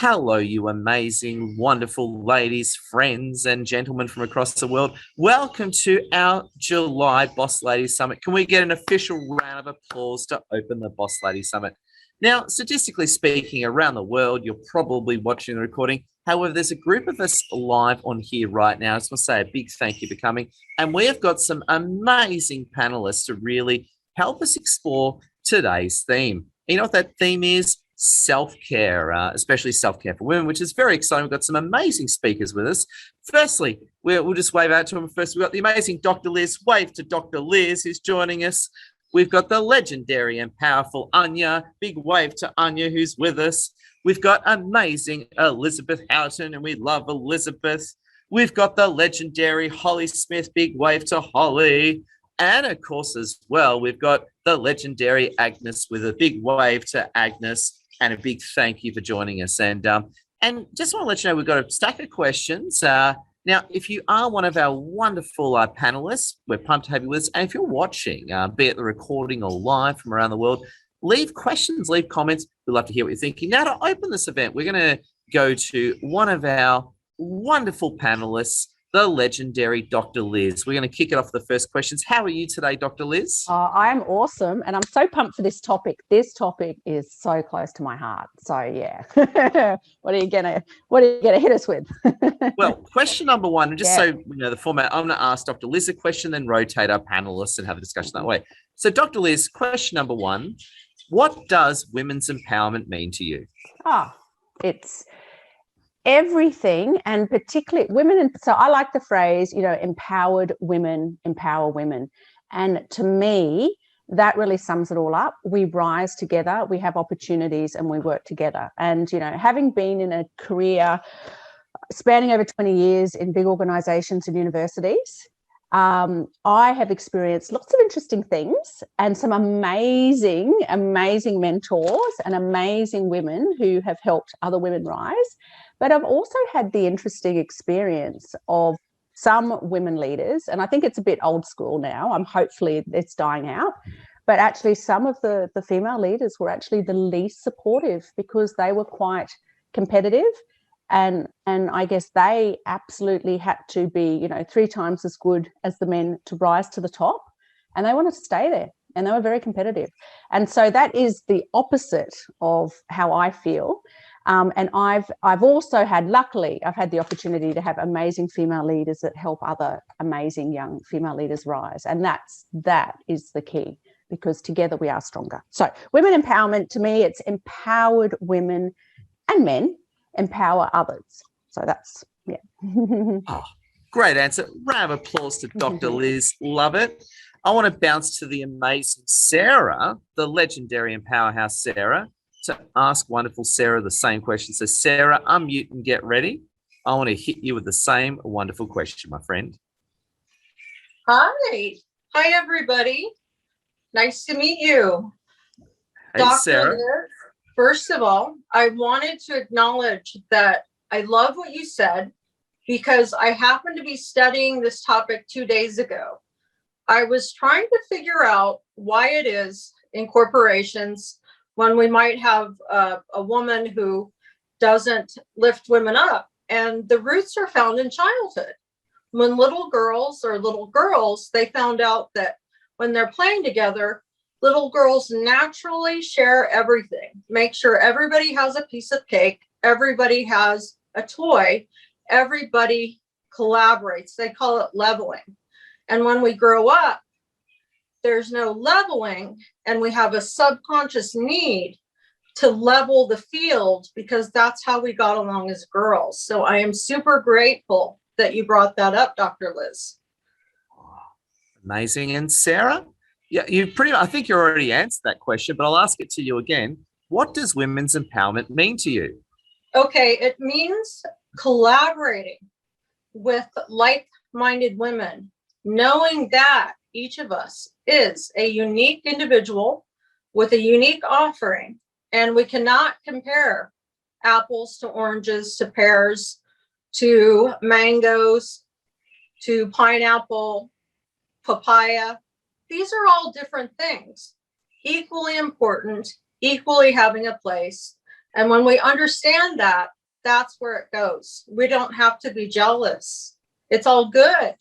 Hello, you amazing, wonderful ladies, friends, and gentlemen from across the world. Welcome to our July Boss Lady Summit. Can we get an official round of applause to open the Boss Lady Summit? Now, statistically speaking, around the world, you're probably watching the recording. However, there's a group of us live on here right now. I just want to say a big thank you for coming. And we have got some amazing panelists to really help us explore today's theme. You know what that theme is? Self-care, especially self-care for women, which is very exciting. We've got some amazing speakers with us. Firstly, we'll just wave out to them first. We've got the amazing Dr. Liz. Wave to Dr. Liz, who's joining us. We've got the legendary and powerful Anya. Big wave to Anya, who's with us. We've got amazing Elizabeth Houghton, and we love Elizabeth. We've got the legendary Holly Smith. Big wave to Holly. And of course, as well, we've got the legendary Agnes with a big wave to Agnes. And a big thank you for joining us. And just want to let you know, we've got a stack of questions. Now, if you are one of our wonderful panelists, we're pumped to have you with us. And if you're watching, be it the recording or live from around the world, leave questions, leave comments. We'd love to hear what you're thinking. Now, to open this event, we're going to go to one of our wonderful panelists, the legendary Dr. Liz. We're going to kick it off with the first questions. How are you today, Dr. Liz? I'm awesome, and I'm so pumped for this topic. This topic is so close to my heart. So yeah, what are you gonna hit us with? Well, question number one, just so you know the format, I'm going to ask Dr. Liz a question, then rotate our panelists and have a discussion that way. So, Dr. Liz, question number one: what does women's empowerment mean to you? It's everything, and particularly women. And so I like the phrase, empowered women empower women. And to me, that really sums it all up. We rise together, we have opportunities, and we work together. And, having been in a career spanning over 20 years in big organizations and universities, I have experienced lots of interesting things and some amazing mentors and amazing women who have helped other women rise. But I've also had the interesting experience of some women leaders, and I think it's a bit old school now. Hopefully it's dying out. But actually some of the female leaders were actually the least supportive because they were quite competitive. And I guess they absolutely had to be, 3 times as good as the men to rise to the top. And they wanted to stay there. And they were very competitive. And so that is the opposite of how I feel. And I've also luckily, I've had the opportunity to have amazing female leaders that help other amazing young female leaders rise. And that is the key, because together we are stronger. So women empowerment, to me, it's empowered women and men empower others. So that's, Great answer. Round of applause to Dr. Liz. Love it. I want to bounce to the amazing Sarah, the legendary and powerhouse Sarah, to ask wonderful Sarah the same question. So Sarah, unmute and get ready. I want to hit you with the same wonderful question, my friend. Hi, everybody. Nice to meet you. Hey, Dr. Sarah. Liz, first of all, I wanted to acknowledge that I love what you said, because I happened to be studying this topic 2 days ago. I was trying to figure out why it is in corporations when we might have a woman who doesn't lift women up. And the roots are found in childhood. When little girls, they found out that when they're playing together, little girls naturally share everything. Make sure everybody has a piece of cake, everybody has a toy, everybody collaborates. They call it leveling. And when we grow up, there's no leveling, and we have a subconscious need to level the field, because that's how we got along as girls. So I am super grateful that you brought that up, Dr. Liz. Amazing. And Sarah, I think you already answered that question, but I'll ask it to you again. What does women's empowerment mean to you? Okay, it means collaborating with like-minded women, knowing that each of us is a unique individual with a unique offering, and we cannot compare apples to oranges to pears to mangoes to pineapple, papaya. These are all different things, equally important, equally having a place, And when we understand that, that's where it goes. We don't have to be jealous. It's all good.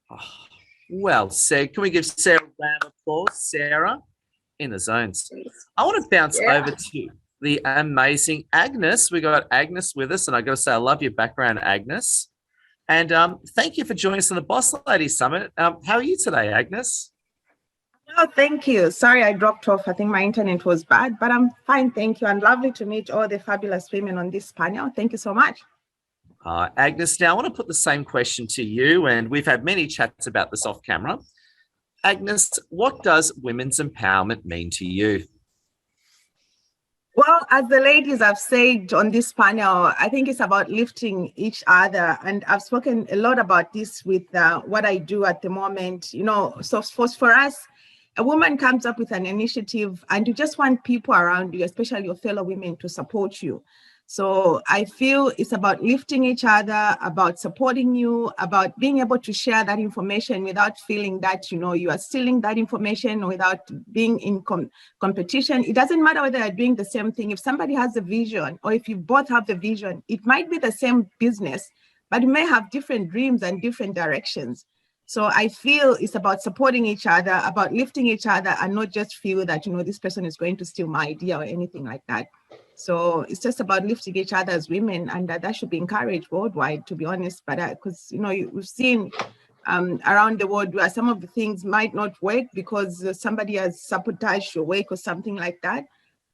Oh, well said. Can we give Sarah a round of applause? Sarah, in the zones. I want to bounce over to the amazing Agnes. We got Agnes with us, and I got to say, I love your background, Agnes. And thank you for joining us on the Boss Lady Summit. How are you today, Agnes? Oh, thank you. Sorry, I dropped off. I think my internet was bad, but I'm fine. Thank you. And lovely to meet all the fabulous women on this panel. Thank you so much. Agnes, now I want to put the same question to you, and we've had many chats about this off camera. Agnes, what does women's empowerment mean to you? Well, as the ladies have said on this panel, I think it's about lifting each other. And I've spoken a lot about this with what I do at the moment. You know, so for us, a woman comes up with an initiative and you just want people around you, especially your fellow women, to support you. So I feel it's about lifting each other, about supporting you, about being able to share that information without feeling that, you know, you are stealing that information, without being in competition. It doesn't matter whether you're doing the same thing. If somebody has a vision, or if you both have the vision, it might be the same business, but you may have different dreams and different directions. So I feel it's about supporting each other, about lifting each other, and not just feel that, you know, this person is going to steal my idea or anything like that. So it's just about lifting each other as women, and that should be encouraged worldwide, to be honest. But because, you know, we've seen around the world where some of the things might not work because somebody has sabotaged your work or something like that.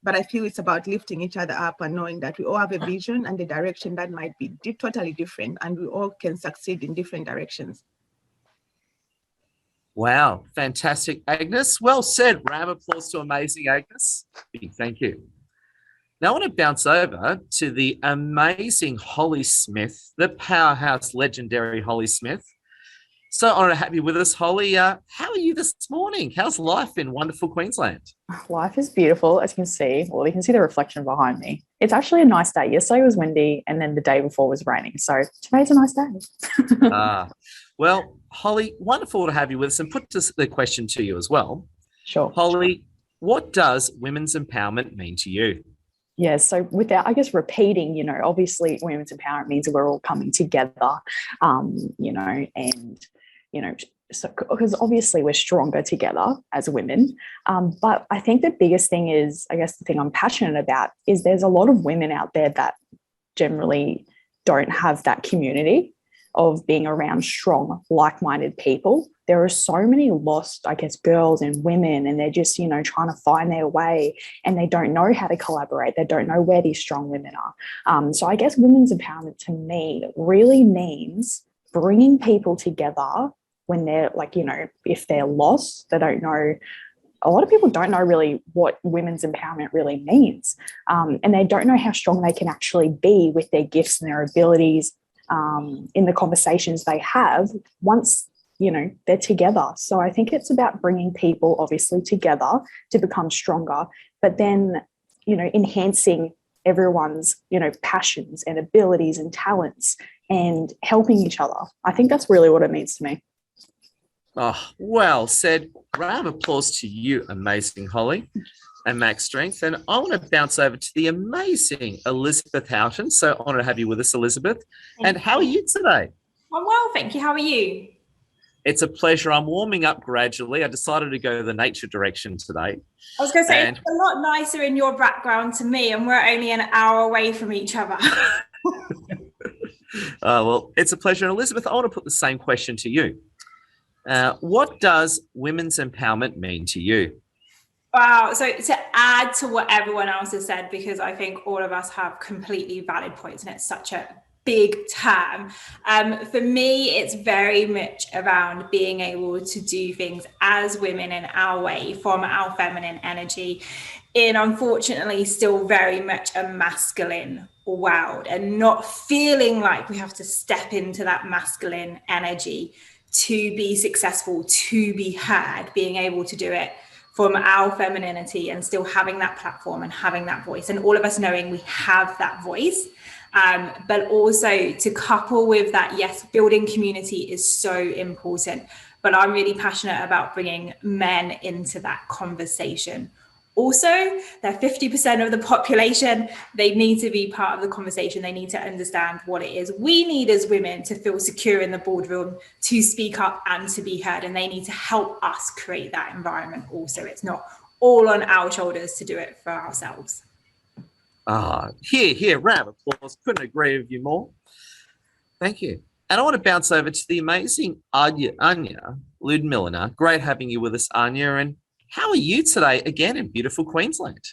But I feel it's about lifting each other up and knowing that we all have a vision and the direction that might be totally different, and we all can succeed in different directions. Wow, fantastic, Agnes. Well said. Round of applause to amazing Agnes. Big thank you. Now I want to bounce over to the amazing Holly Smith, the powerhouse, legendary Holly Smith. So honored to have you with us, Holly. How are you this morning? How's life in wonderful Queensland? Life is beautiful, as you can see. Well, you can see the reflection behind me. It's actually a nice day. Yesterday was windy, and then the day before was raining. So today's a nice day. Well, Holly, wonderful to have you with us, and put the question to you as well. Sure. Holly, what does women's empowerment mean to you? Yeah, so without, I guess, repeating, you know, obviously women's empowerment means that we're all coming together, you know, and, you know, so because obviously we're stronger together as women. But I think the biggest thing is, I guess the thing I'm passionate about is there's a lot of women out there that generally don't have that community of being around strong, like-minded people. There are so many lost, I guess, girls and women, and they're just, you know, trying to find their way, and they don't know how to collaborate. They don't know where these strong women are. So I guess women's empowerment to me really means bringing people together when they're like, you know, if they're lost, they don't know. A lot of people don't know really what women's empowerment really means. And they don't know how strong they can actually be with their gifts and their abilities in the conversations they have once, you know, they're together. So I think it's about bringing people obviously together to become stronger, but then, you know, enhancing everyone's, you know, passions and abilities and talents and helping each other. I think that's really what it means to me. Oh, well said. Round of applause to you, amazing Holly and Max Strength. And I want to bounce over to the amazing Elizabeth Houghton. So honored to have you with us, Elizabeth. And how are you today? I'm well, thank you. How are you? It's a pleasure. I'm warming up gradually. I decided to go the nature direction today. I was going to say, it's a lot nicer in your background to me, and we're only an hour away from each other. Well, it's a pleasure. And Elizabeth, I want to put the same question to you. What does women's empowerment mean to you? Wow. So to add to what everyone else has said, because I think all of us have completely valid points, and it's such a big term. For me, it's very much around being able to do things as women in our way, from our feminine energy, in unfortunately still very much a masculine world, and not feeling like we have to step into that masculine energy to be successful, to be heard, being able to do it from our femininity and still having that platform and having that voice, and all of us knowing we have that voice. But also to couple with that, yes, building community is so important, but I'm really passionate about bringing men into that conversation Also, they're 50% of the population. They need to be part of the conversation. They need to understand what it is we need as women to feel secure in the boardroom, to speak up and to be heard. And they need to help us create that environment also. It's not all on our shoulders to do it for ourselves. Here, round of applause. Couldn't agree with you more. Thank you. And I want to bounce over to the amazing Anya Ludmilina. Great having you with us, Anya. And how are you today again in beautiful Queensland?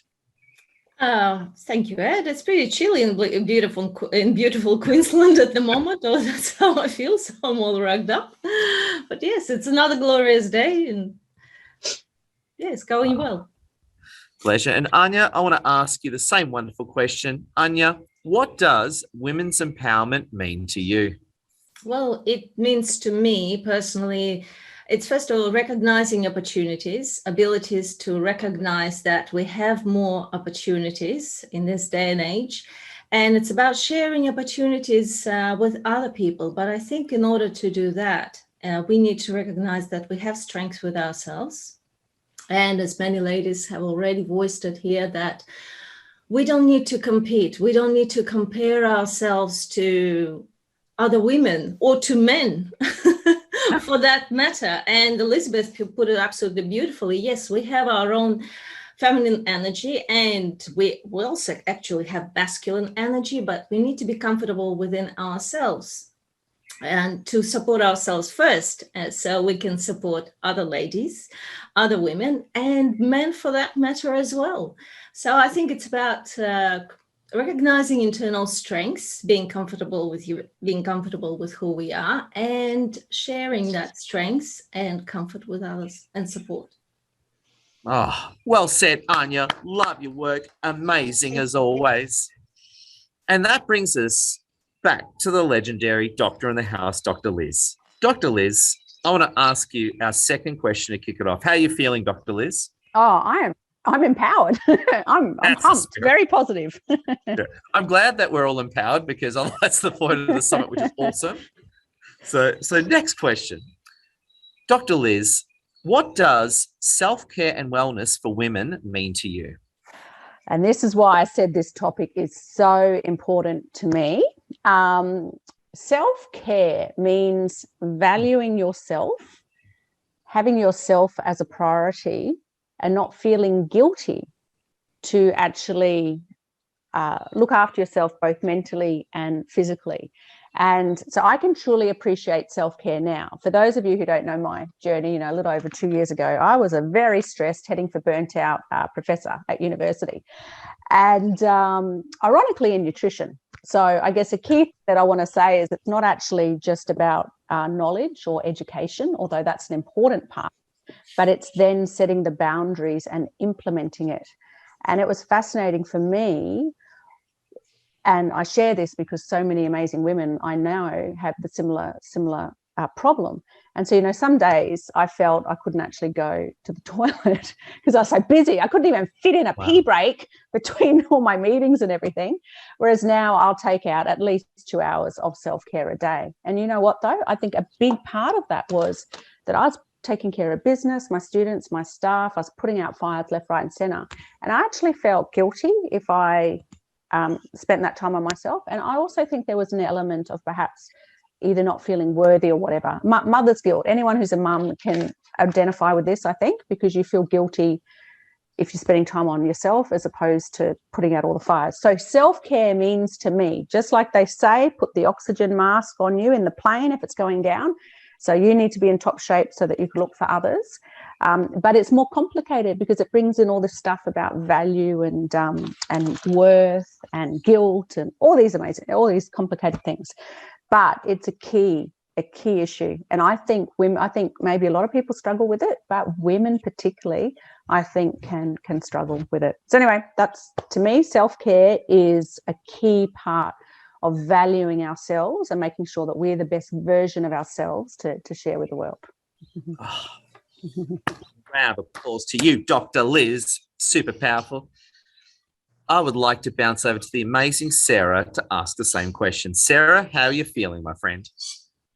Thank you, Ed. It's pretty chilly in beautiful Queensland at the moment. Oh, that's how I feel. So I'm all rugged up. But yes, it's another glorious day, and yeah, it's going well. Pleasure. And Anya, I want to ask you the same wonderful question. Anya, what does women's empowerment mean to you? Well, it means to me personally, it's first of all recognizing opportunities, abilities to recognize that we have more opportunities in this day and age. And it's about sharing opportunities with other people. But I think in order to do that, we need to recognize that we have strengths with ourselves. And as many ladies have already voiced it here, that we don't need to compete. We don't need to compare ourselves to other women or to men for that matter. And Elizabeth put it absolutely beautifully. Yes, we have our own feminine energy, and we also actually have masculine energy, but we need to be comfortable within ourselves and to support ourselves first, so we can support other ladies, other women, and men for that matter as well. So I think it's about recognizing internal strengths, being comfortable with who we are, and sharing that strengths and comfort with others and support. Oh, well said, Anya. Love your work. Amazing as always. And that brings us back to the legendary doctor in the house, Dr. Liz. Dr. Liz, I want to ask you our second question to kick it off. How are you feeling, Dr. Liz? Oh, I'm empowered. I'm pumped, very positive. I'm glad that we're all empowered, because that's the point of the summit, which is awesome. So next question. Dr. Liz, what does self-care and wellness for women mean to you? And this is why I said this topic is so important to me. Self-care means valuing yourself, having yourself as a priority, and not feeling guilty to actually look after yourself both mentally and physically. And so I can truly appreciate self-care now. For those of you who don't know my journey, a little over 2 years ago, I was a very stressed, heading for burnt out professor at university, and ironically in nutrition. So I guess a key that I want to say is it's not actually just about knowledge or education, although that's an important part, but it's then setting the boundaries and implementing it. And it was fascinating for me, and I share this because so many amazing women I know have the similar problem. And so, some days I felt I couldn't actually go to the toilet because I was so busy. I couldn't even fit in a pee break between all my meetings and everything. Whereas now I'll take out at least 2 hours of self-care a day. And you know what, though? I think a big part of that was that I was taking care of business, my students, my staff. I was putting out fires left, right, and centre. And I actually felt guilty if I spent that time on myself. And I also think there was an element of perhaps either not feeling worthy or whatever. Mother's guilt. Anyone who's a mum can identify with this, I think, because you feel guilty if you're spending time on yourself as opposed to putting out all the fires. So self-care means to me, just like they say, put the oxygen mask on you in the plane if it's going down. So you need to be in top shape so that you can look for others. But it's more complicated because it brings in all this stuff about value and worth and guilt and all these complicated things. But it's a key issue. And I think maybe a lot of people struggle with it, but women particularly, I think can struggle with it. So anyway, that's, to me, self-care is a key part of valuing ourselves and making sure that we're the best version of ourselves to share with the world. Round of applause to you, Dr. Liz. Super powerful. I would like to bounce over to the amazing Sarah to ask the same question. Sarah, how are you feeling, my friend?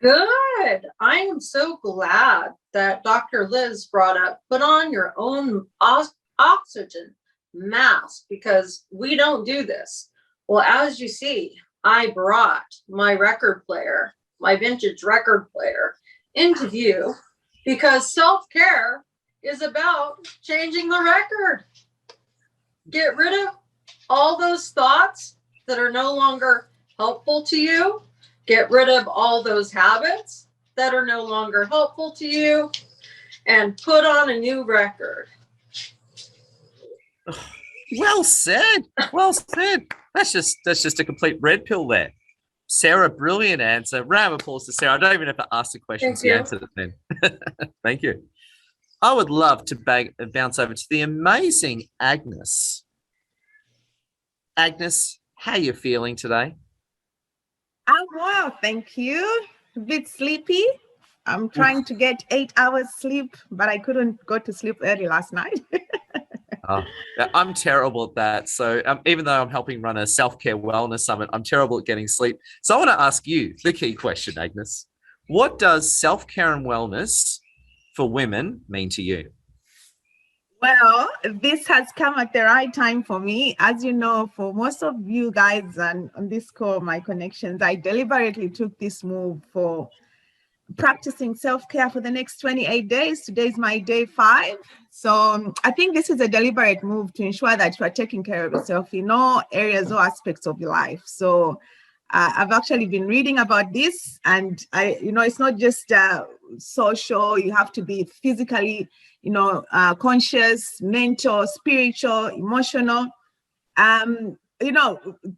Good. I am so glad that Dr. Liz brought up, put on your own oxygen mask because we don't do this. Well, as you see, I brought my record player, my vintage record player, into view because self-care is about changing the record. Get rid of all those thoughts that are no longer helpful to you. Get rid of all those habits that are no longer helpful to you and put on a new record. Well said. Well said. That's just a complete red pill there. Sarah, brilliant answer. Round of applause to Sarah. I don't even have to ask the questions. Thank you. She answered it then. Thank you. I would love to bounce over to the amazing Agnes. Agnes, how you feeling today? I'm well, thank you. A bit sleepy. I'm trying to get 8 hours sleep, but I couldn't go to sleep early last night. Oh, I'm terrible at that. So even though I'm helping run a self-care wellness summit, I'm terrible at getting sleep. So I want to ask you the key question, Agnes. What does self-care and wellness for women mean to you? Well, this has come at the right time for me. As you know, for most of you guys and on this call, my connections, I deliberately took this move for practicing self-care for the next 28 days. Today is my day 5. So I think this is a deliberate move to ensure that you are taking care of yourself in all areas or aspects of your life. So I've actually been reading about this, and it's not just social. You have to be physically, conscious, mental, spiritual, emotional.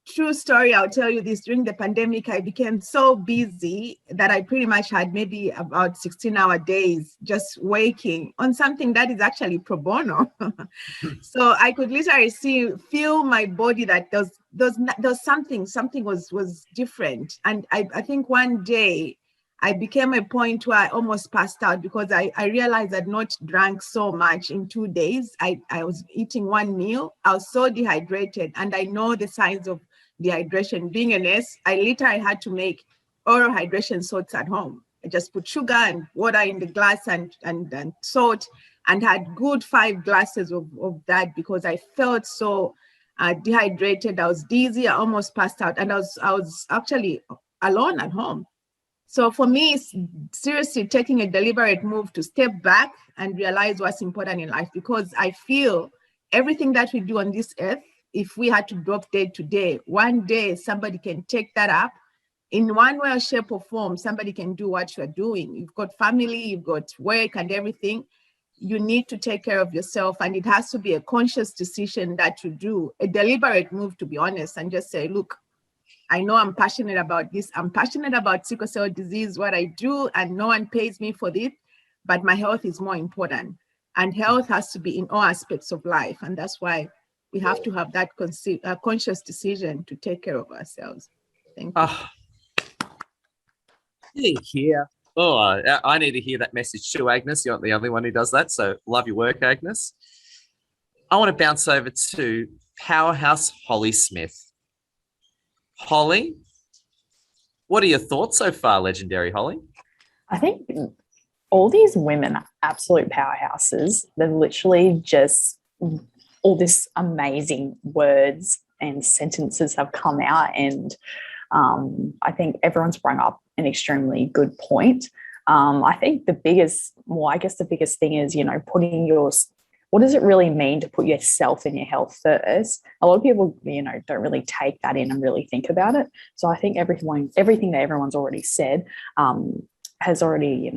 True story, I'll tell you this. During the pandemic, I became so busy that I pretty much had maybe about 16-hour days just waking on something that is actually pro bono. So I could literally feel my body that there's something was different. And I think one day I became a point where I almost passed out because I realized I'd not drank so much in 2 days. I was eating one meal. I was so dehydrated, and I know the signs of dehydration. Being a nurse, I literally had to make oral hydration salts at home. I just put sugar and water in the glass and salt, and had good 5 glasses of that because I felt so dehydrated. I was dizzy. I almost passed out, and I was actually alone at home. So for me, it's seriously taking a deliberate move to step back and realize what's important in life, because I feel everything that we do on this earth, if we had to drop dead today, one day somebody can take that up in one way or shape or form. Somebody can do what you're doing. You've got family, you've got work and everything. You need to take care of yourself, and it has to be a conscious decision that you do, a deliberate move, to be honest, and just say, look, I know I'm passionate about this. I'm passionate about sickle cell disease, what I do, and no one pays me for this, but my health is more important. And health has to be in all aspects of life. And that's why we have to have that conscious decision to take care of ourselves. Thank you. Here. Oh, I need to hear that message too, Agnes. You're not the only one who does that. So love your work, Agnes. I want to bounce over to Powerhouse Holly Smith. Holly, what are your thoughts so far, legendary Holly? I think all these women are absolute powerhouses. They've literally just all this amazing words and sentences have come out, and I think everyone's brought up an extremely good point. I think the biggest thing is, putting what does it really mean to put yourself and your health first? A lot of people, don't really take that in and really think about it. So I think everything that everyone's already said has already,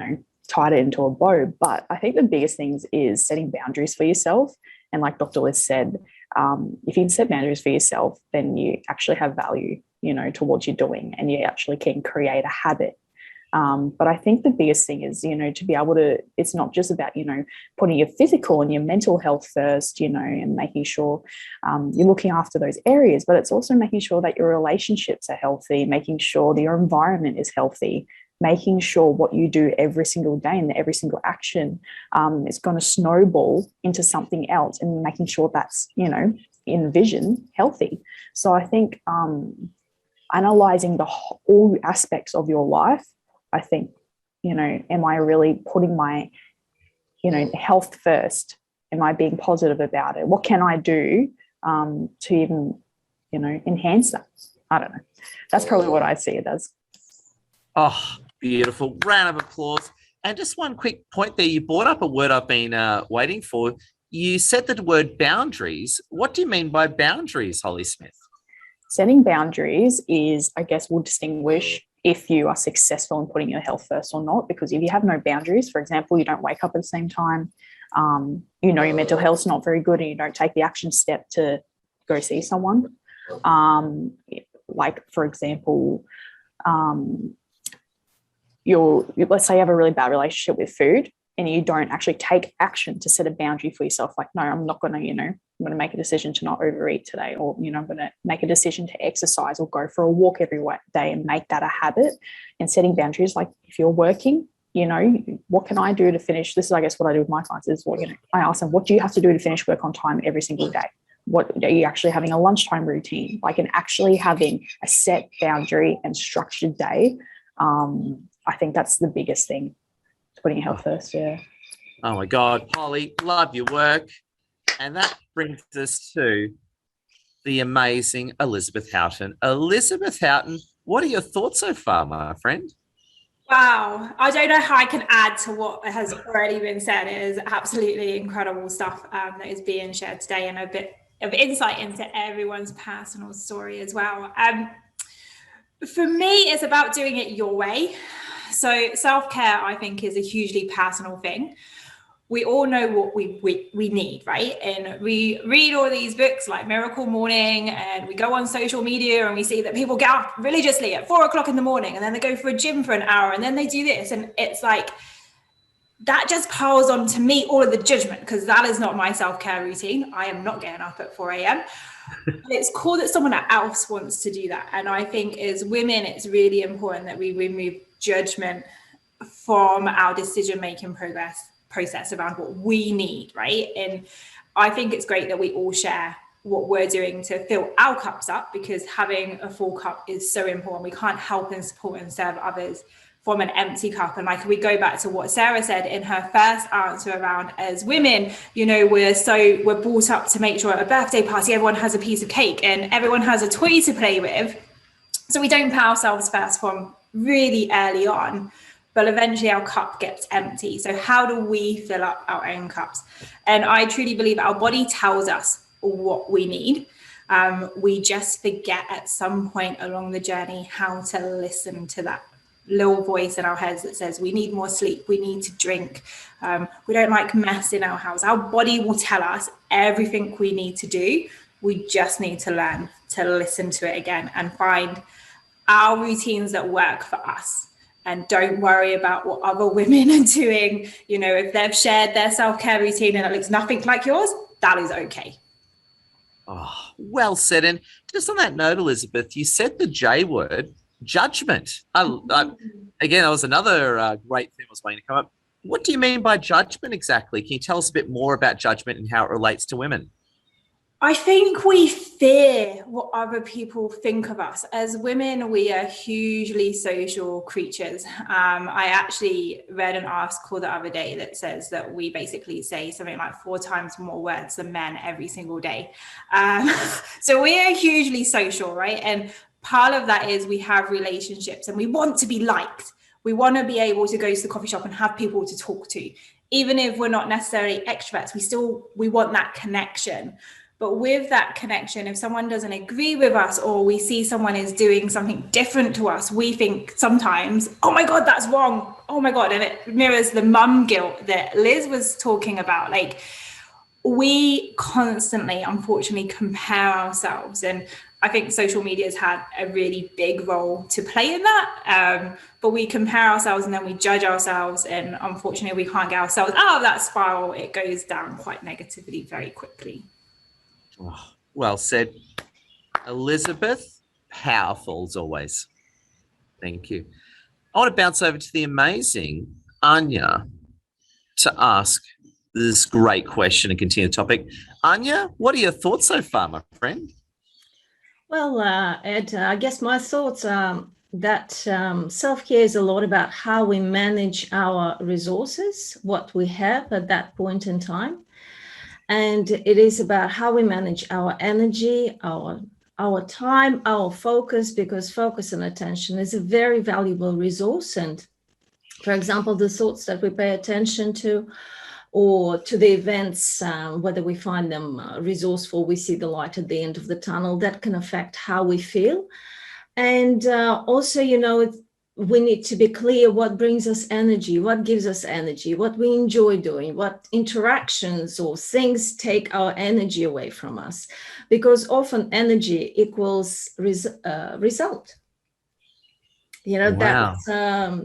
tied it into a bow. But I think the biggest things is setting boundaries for yourself. And like Dr. Liz said, if you can set boundaries for yourself, then you actually have value, to what you're doing, and you actually can create a habit. But I think the biggest thing is, to be able to, it's not just about, putting your physical and your mental health first, and making sure you're looking after those areas, but it's also making sure that your relationships are healthy, making sure that your environment is healthy, making sure what you do every single day and every single action is going to snowball into something else, and making sure that's, in vision, healthy. So I think analyzing all aspects of your life, I think, am I really putting my, health first? Am I being positive about it? What can I do to even, enhance that? I don't know. That's probably what I see it as. Oh, beautiful. Round of applause. And just one quick point there. You brought up a word I've been waiting for. You said the word boundaries. What do you mean by boundaries, Holly Smith? Setting boundaries is, I guess, will distinguish if you are successful in putting your health first or not. Because if you have no boundaries, for example, you don't wake up at the same time, your mental health's not very good, and you don't take the action step to go see someone. Like, for example, let's say you have a really bad relationship with food, and you don't actually take action to set a boundary for yourself. Like, no, I'm not going to, I'm going to make a decision to not overeat today, or, I'm going to make a decision to exercise or go for a walk every day and make that a habit. And setting boundaries, like if you're working, what can I do to finish? This is, I guess, what I do with my clients is I ask them, what do you have to do to finish work on time every single day? What are you actually having a lunchtime routine? Like, and actually having a set boundary and structured day. I think that's the biggest thing. Putting your health first, yeah. Oh my God, Holly, love your work. And that brings us to the amazing Elizabeth Houghton. Elizabeth Houghton, what are your thoughts so far, my friend? Wow, I don't know how I can add to what has already been said. It is absolutely incredible stuff that is being shared today, and a bit of insight into everyone's personal story as well. For me, it's about doing it your way. So self-care, I think, is a hugely personal thing. We all know what we need, right? And we read all these books like Miracle Morning, and we go on social media and we see that people get up religiously at 4 o'clock in the morning, and then they go for a gym for an hour, and then they do this. And it's like, that just piles on to me all of the judgment, because that is not my self-care routine. I am not getting up at 4 a.m. But it's cool that someone else wants to do that. And I think as women, it's really important that we remove judgment from our decision-making process around what we need, right? And I think it's great that we all share what we're doing to fill our cups up, because having a full cup is so important. We can't help and support and serve others from an empty cup. And like, we go back to what Sarah said in her first answer around, as women, we're brought up to make sure at a birthday party everyone has a piece of cake and everyone has a toy to play with. So we don't put ourselves first from really early on, but eventually our cup gets empty. So how do we fill up our own cups? And I truly believe our body tells us what we need. We just forget at some point along the journey how to listen to that little voice in our heads that says we need more sleep, we need to drink, we don't like mess in our house. Our body will tell us everything we need to do. We just need to learn to listen to it again and find our routines that work for us. And don't worry about what other women are doing. If they've shared their self-care routine and it looks nothing like yours, that is okay. Oh, well said. And just on that note, Elizabeth, you said the J word, judgment. Again, that was another great thing I was waiting to come up. What do you mean by judgment exactly? Can you tell us a bit more about judgment and how it relates to women? I think we fear what other people think of us. As women, we are hugely social creatures. I actually read an article the other day that says that we basically say something like 4 times more words than men every single day. So we are hugely social, right? And part of that is we have relationships and we want to be liked. We want to be able to go to the coffee shop and have people to talk to. Even if we're not necessarily extroverts, we want that connection. But with that connection, if someone doesn't agree with us, or we see someone is doing something different to us, we think sometimes, oh my God, that's wrong. Oh my God. And it mirrors the mum guilt that Liz was talking about. Like, we constantly, unfortunately, compare ourselves. And I think social media has had a really big role to play in that. But we compare ourselves and then we judge ourselves. And unfortunately, we can't get ourselves out of that spiral. It goes down quite negatively very quickly. Oh, well said. Elizabeth, powerful as always. Thank you. I want to bounce over to the amazing Anya to ask this great question and continue the topic. Anya, what are your thoughts so far, my friend? Well, Ed, I guess my thoughts are that self-care is a lot about how we manage our resources, what we have at that point in time. And it is about how we manage our energy, our time, our focus, because focus and attention is a very valuable resource. And for example, the thoughts that we pay attention to, or to the events, whether we find them resourceful, we see the light at the end of the tunnel, that can affect how we feel. And also, we need to be clear what brings us energy, what gives us energy, what we enjoy doing, what interactions or things take our energy away from us, because often energy equals result. Wow.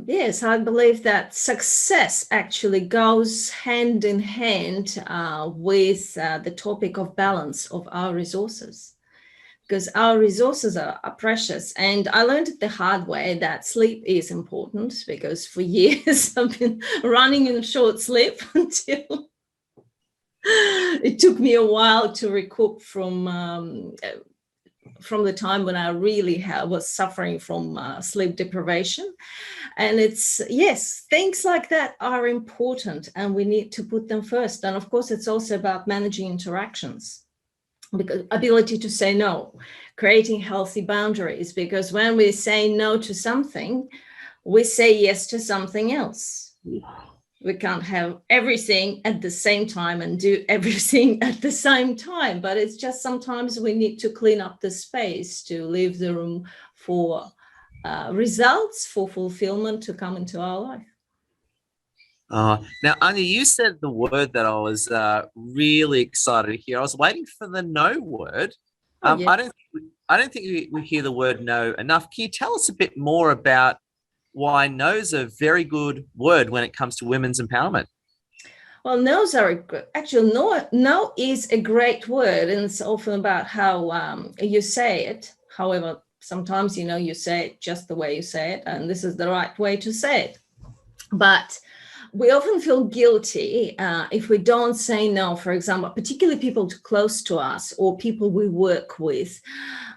Yes, I believe that success actually goes hand in hand with the topic of balance of our resources, because our resources are precious. And I learned it the hard way that sleep is important, because for years I've been running in short sleep until it took me a while to recoup from the time when I really was suffering from sleep deprivation. And things like that are important, and we need to put them first. And of course, it's also about managing interactions, because ability to say no, creating healthy boundaries, because when we say no to something, we say yes to something else. We can't have everything at the same time and do everything at the same time, but it's just sometimes we need to clean up the space to leave the room for results, for fulfillment to come into our life. Now, Anya, you said the word that I was really excited to hear. I was waiting for the no word. Yes. I don't think we hear the word no enough. Can you tell us a bit more about why no's a very good word when it comes to women's empowerment? Well, no's are actually no is a great word, and it's often about how you say it. However, sometimes you say it just the way you say it, and this is the right way to say it. But we often feel guilty if we don't say no, for example, particularly people close to us or people we work with,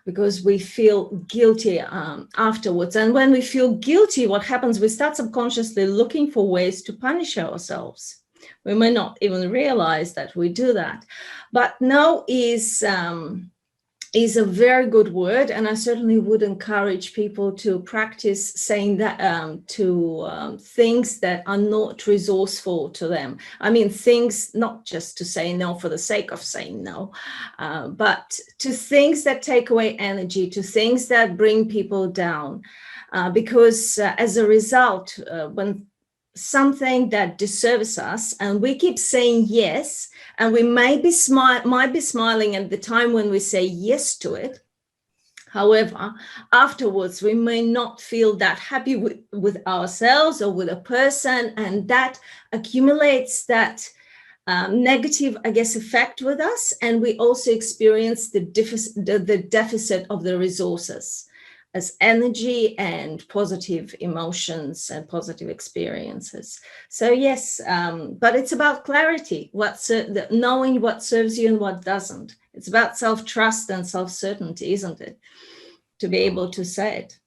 because we feel guilty afterwards. And when we feel guilty, what happens? We start subconsciously looking for ways to punish ourselves. We may not even realize that we do that. But no is a very good word, and I certainly would encourage people to practice saying that to things that are not resourceful to them. I mean, things not just to say no for the sake of saying no, but to things that take away energy, to things that bring people down, because as a result, when something that deserves us and we keep saying yes, and we might be smiling at the time when we say yes to it. However, afterwards, we may not feel that happy with ourselves or with a person, and that accumulates that negative, effect with us. And we also experience the deficit of the resources as energy and positive emotions and positive experiences. So yes, but it's about clarity, knowing what serves you and what doesn't. It's about self-trust and self-certainty, isn't it? To be able to say it.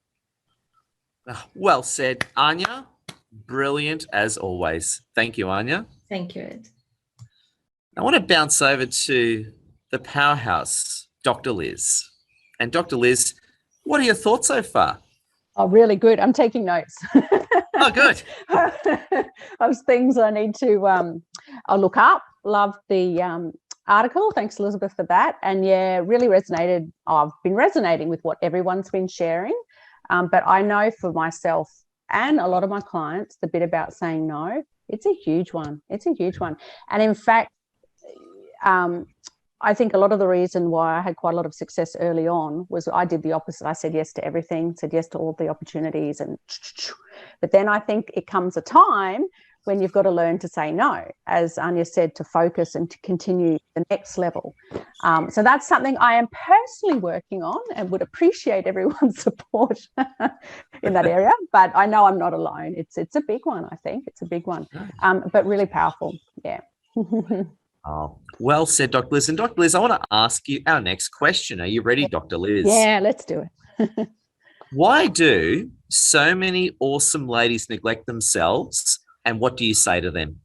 Well said, Anya. Brilliant as always. Thank you, Anya. Thank you, Ed. I want to bounce over to the powerhouse, Dr. Liz. And Dr. Liz, what are your thoughts so far? Oh, really good. I'm taking notes. Oh, good. Of things I need to I'll look up. Love the article. Thanks, Elizabeth, for that. And yeah, really resonated. I've been resonating with what everyone's been sharing. But I know for myself and a lot of my clients, the bit about saying no, it's a huge one. It's a huge one. And in fact, I think a lot of the reason why I had quite a lot of success early on was I did the opposite. I said yes to everything, said yes to all the opportunities. But then I think it comes a time when you've got to learn to say no, as Anya said, to focus and to continue the next level. So that's something I am personally working on and would appreciate everyone's support in that area. But I know I'm not alone. It's a big one, I think. It's a big one, but really powerful. Yeah. Oh, well said, Dr. Liz. And Dr. Liz, I want to ask you our next question. Are you ready, Dr. Liz? Yeah, let's do it. Why do so many awesome ladies neglect themselves, and what do you say to them?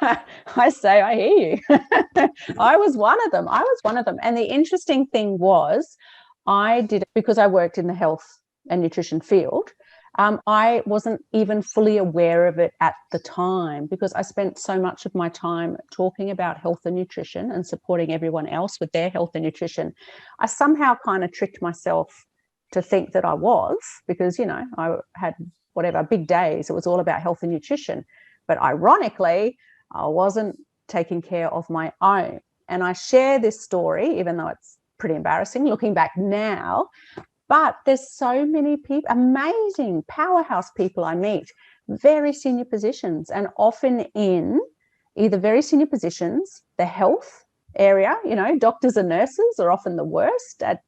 I say, I hear you. I was one of them. And the interesting thing was, I did it because I worked in the health and nutrition field. I wasn't even fully aware of it at the time because I spent so much of my time talking about health and nutrition and supporting everyone else with their health and nutrition. I somehow kind of tricked myself to think that I was, because, you know, I had whatever big days. It was all about health and nutrition. But ironically, I wasn't taking care of my own. And I share this story, even though it's pretty embarrassing looking back now. But there's so many people, amazing powerhouse people I meet, very senior positions, and often in either very senior positions, the health area, you know, doctors and nurses are often the worst at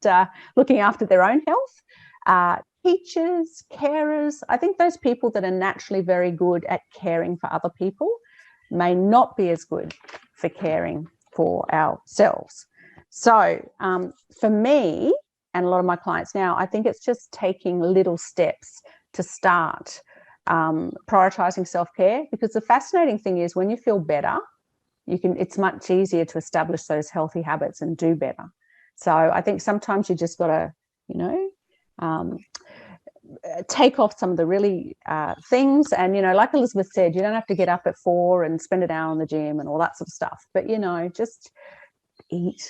looking after their own health. Teachers, carers, I think those people that are naturally very good at caring for other people may not be as good for caring for ourselves. So for me, and a lot of my clients now, I think it's just taking little steps to start prioritizing self-care, because the fascinating thing is when you feel better, it's much easier to establish those healthy habits and do better. So I think sometimes you just got to, you know, take off some of the really things. And, you know, like Elizabeth said, you don't have to get up at 4 and spend an hour in the gym and all that sort of stuff. But, you know, just eat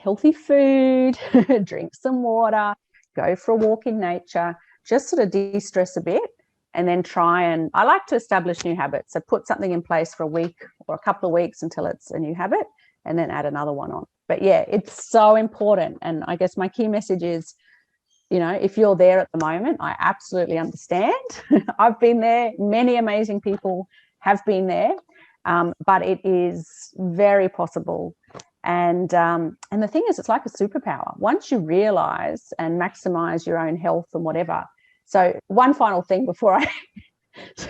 healthy food, drink some water, go for a walk in nature, just sort of de-stress a bit, and then I like to establish new habits. So put something in place for a week or a couple of weeks until it's a new habit, and then add another one on. But yeah, it's so important. And I guess my key message is, you know, if you're there at the moment, I absolutely understand. I've been there. Many amazing people have been there, but it is very possible. And the thing is, it's like a superpower. Once you realize and maximize your own health and whatever. So one final thing before I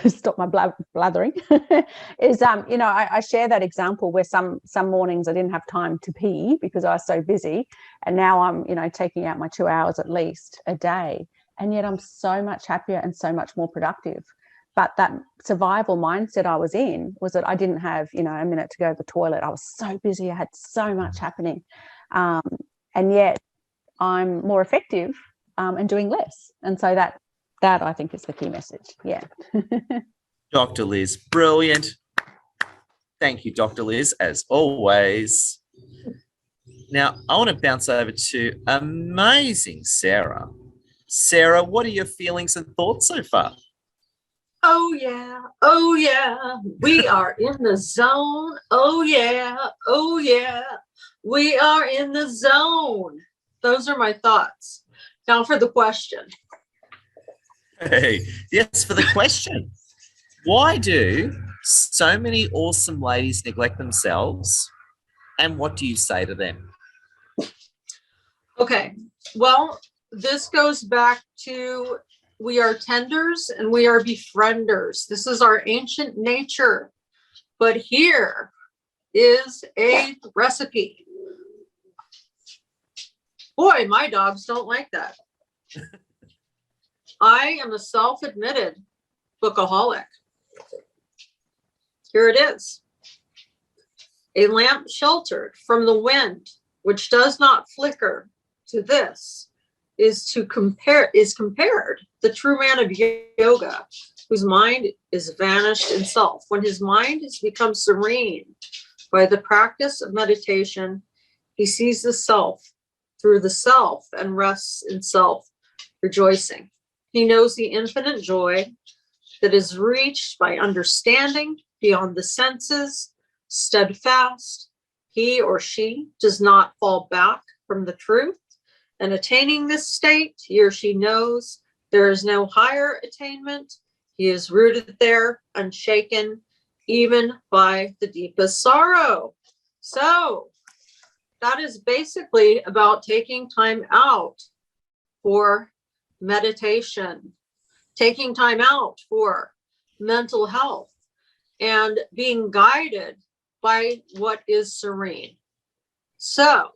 stop my blathering is, you know, I share that example where some mornings I didn't have time to pee because I was so busy. And now I'm, you know, taking out my 2 hours at least a day. And yet I'm so much happier and so much more productive. But that survival mindset I was in was that I didn't have, you know, a minute to go to the toilet. I was so busy. I had so much happening. And yet I'm more effective and doing less. And so that I think is the key message. Yeah. Dr. Liz, brilliant. Thank you, Dr. Liz, as always. Now, I want to bounce over to amazing Sarah. Sarah, what are your feelings and thoughts so far? Oh yeah, we are in the zone. Oh yeah, we are in the zone. Those are my thoughts. Now for the question. Hey, yes, for the question. Why do so many awesome ladies neglect themselves, and what do you say to them? Okay, well, this goes back to we are tenders and we are befrienders. This is our ancient nature. But here is a recipe. Boy, my dogs don't like that. I am a self-admitted bookaholic. Here it is. A lamp sheltered from the wind, which does not flicker, to this is compared the true man of yoga, whose mind is vanished in self. When his mind has become serene by the practice of meditation, he sees the self through the self and rests in self rejoicing. He knows the infinite joy that is reached by understanding beyond the senses, steadfast. He or she does not fall back from the truth. And attaining this state, he or she knows there is no higher attainment. He is rooted there, unshaken, even by the deepest sorrow. So that is basically about taking time out for meditation, taking time out for mental health, and being guided by what is serene. So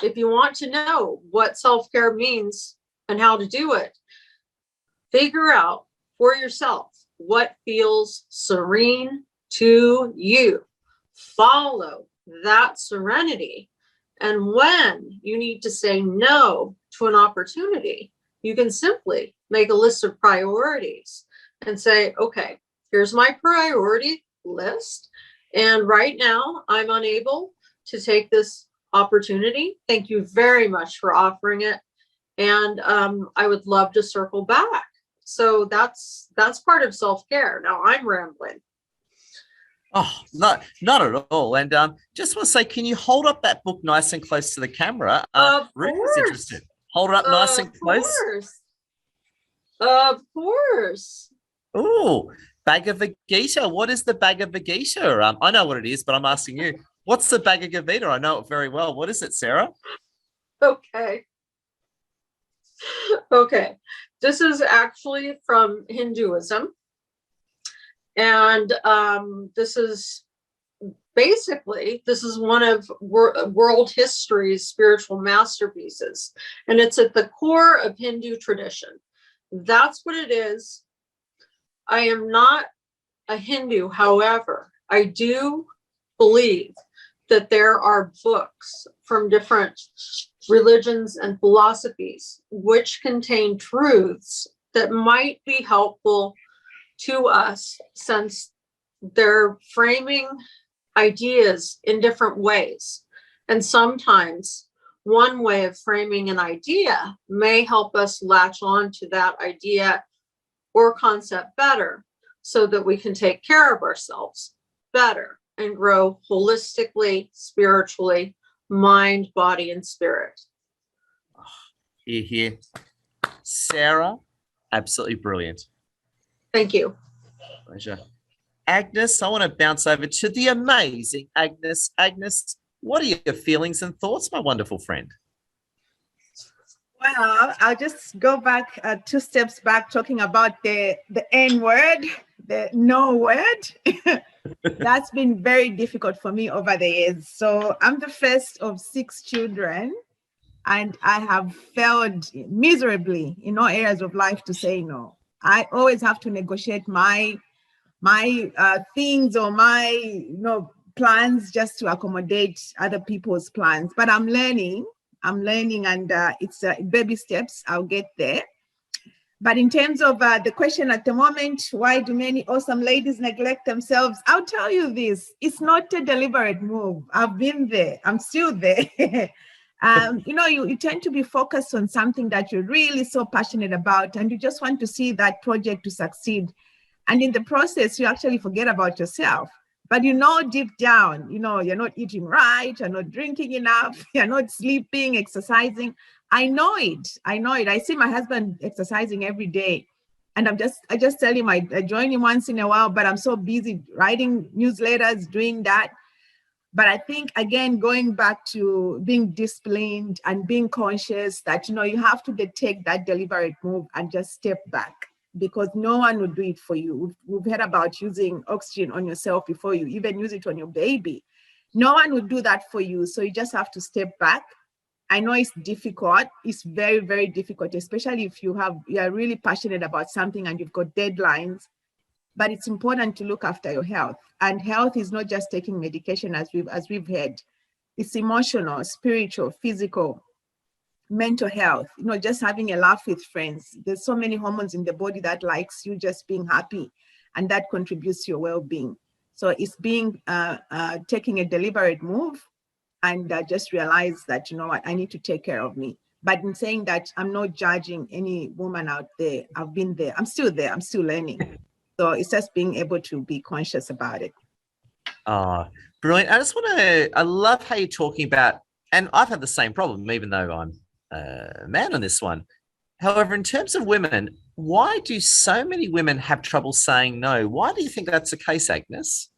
if you want to know what self-care means and how to do it, figure out for yourself what feels serene to you. Follow that serenity. And when you need to say no to an opportunity, you can simply make a list of priorities and say, okay, here's my priority list. And right now I'm unable to take this opportunity. Thank you very much for offering it. And I would love to circle back. So that's part of self-care. Now I'm rambling. Oh, not at all. And just want to say, can you hold up that book nice and close to the camera? Of Ruth is course. interested. Hold it up nice and close. Of course. Oh, Bhagavad Gita. What is the Bhagavad Gita? I know what it is, but I'm asking you. What's the Bhagavad Gita? I know it very well. What is it, Sarah? Okay. Okay. This is actually from Hinduism. And this is one of world history's spiritual masterpieces. And it's at the core of Hindu tradition. That's what it is. I am not a Hindu. However, I do believe that there are books from different religions and philosophies which contain truths that might be helpful to us, since they're framing ideas in different ways. And sometimes one way of framing an idea may help us latch on to that idea or concept better, so that we can take care of ourselves better and grow holistically, spiritually, mind, body, and spirit. Hear, hear. Sarah, absolutely brilliant. Thank you. Pleasure. Agnes, I want to bounce over to the amazing Agnes. Agnes, what are your feelings and thoughts, my wonderful friend? Well, I'll just go back 2 steps back, talking about the N word, the no word. That's been very difficult for me over the years. So I'm the first of 6 children, and I have failed miserably in all areas of life to say no. I always have to negotiate my things or my plans just to accommodate other people's plans. But I'm learning, and it's baby steps. I'll get there. But in terms of the question at the moment, why do many awesome ladies neglect themselves? I'll tell you this: it's not a deliberate move. I've been there. I'm still there. You tend to be focused on something that you're really so passionate about, and you just want to see that project to succeed. And in the process, you actually forget about yourself. But deep down, you're not eating right, you're not drinking enough, you're not sleeping, exercising. I know it. I see my husband exercising every day. And I just tell him I join him once in a while, but I'm so busy writing newsletters, doing that. But I think, again, going back to being disciplined and being conscious that, you have to take that deliberate move and just step back, because no one will do it for you. We've heard about using oxygen on yourself before you even use it on your baby. No one will do that for you. So you just have to step back. I know it's difficult. It's very, very difficult, especially if you are really passionate about something and you've got deadlines. But it's important to look after your health. And health is not just taking medication, as we've heard. It's emotional, spiritual, physical, mental health, just having a laugh with friends. There's so many hormones in the body that likes you just being happy, and that contributes to your well-being. So it's taking a deliberate move and just realize that, I need to take care of me. But in saying that, I'm not judging any woman out there. I've been there. I'm still there. I'm still learning. So it's just being able to be conscious about it. Oh, brilliant. I love how you're talking about, and I've had the same problem, even though I'm a man on this one. However, in terms of women, why do so many women have trouble saying no? Why do you think that's the case, Agnes?